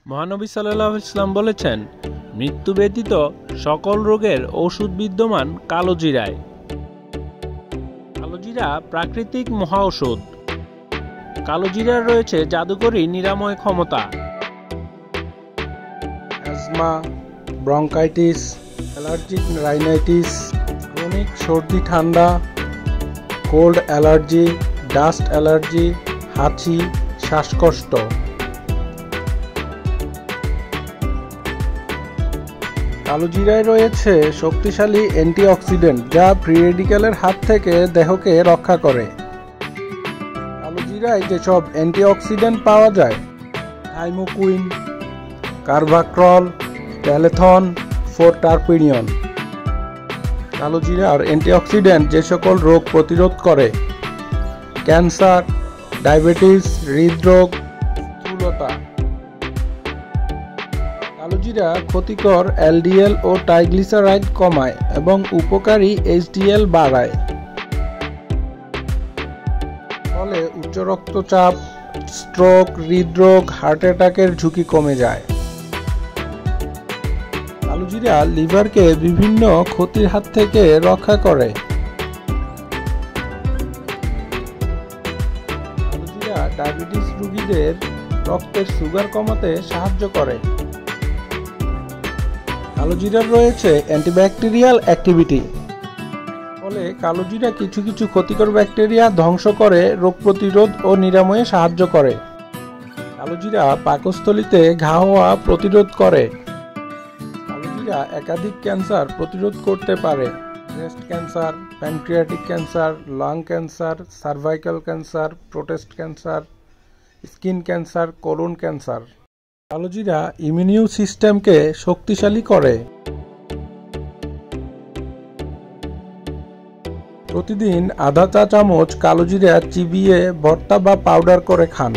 মহানবী সাল্লাল্লাহু আলাইহি ওয়াসাল্লাম বলেছেন, মৃত্যু ব্যতীত সকল রোগের ঔষধ বিদ্যমান কালোজিরায়। কালোজিরা প্রাকৃতিক মহা ঔষধ। কালোজিরার রয়েছে জাদুকরী নিরাময় ক্ষমতা। Asthma, bronchitis, allergic rhinitis, chronic সর্দি ঠান্ডা, কোল্ড অ্যালার্জি, ডাস্ট অ্যালার্জি, হাঁচি, শ্বাসকষ্ট। কালোজিরায় রয়েছে শক্তিশালী অ্যান্টিঅক্সিডেন্ট যা ফ্রি রেডিক্যালের হাত থেকে দেহকে রক্ষা করে। কালোজিরায় যেসব অ্যান্টিঅক্সিডেন্ট পাওয়া যায়: থাইমোকুইন, কার্ভাক্রল, ট্যালেথন, 4-টারপিনিয়ন। কালোজিরার অ্যান্টিঅক্সিডেন্ট যে সকল রোগ প্রতিরোধ করে: ক্যান্সার, ডায়াবেটিস, হৃদরোগ, স্থূলতা। কালোজিরা ক্ষতিকর এলডিএল ও ট্রাইগ্লিসারাইড কমায় এবং উপকারী এইচডিএল বাড়ায়। ফলে উচ্চ রক্তচাপ, স্ট্রোক, হৃদরোগ, হার্ট অ্যাটাকের ঝুঁকি কমে যায়। কালোজিরা লিভারকে বিভিন্ন ক্ষতির হাত থেকে রক্ষা করে। কালোজিরা ডায়াবেটিস রোগীদের রক্তের সুগার কমাতে সাহায্য করে। কালোজিরার রয়েছে অ্যান্টিব্যাকটেরিয়াল অ্যাক্টিভিটি। ফলে কালোজিরা কিছু কিছু ক্ষতিকর ব্যাকটেরিয়া ধ্বংস করে রোগ প্রতিরোধ ও নিরাময়ে সাহায্য করে। কালোজিরা পাকস্থলীতে ঘা হওয়া প্রতিরোধ করে। কালোজিরা একাধিক ক্যান্সার প্রতিরোধ করতে পারে: breast cancer, pancreatic cancer, lung cancer, cervical cancer, prostate cancer, skin cancer, colon cancer. কালোজিরা ইমিউন সিস্টেমকে শক্তিশালী করে। প্রতিদিন আধা চা চামচ কালোজিরা চিবিয়ে ভর্তা বা পাউডার করে খান।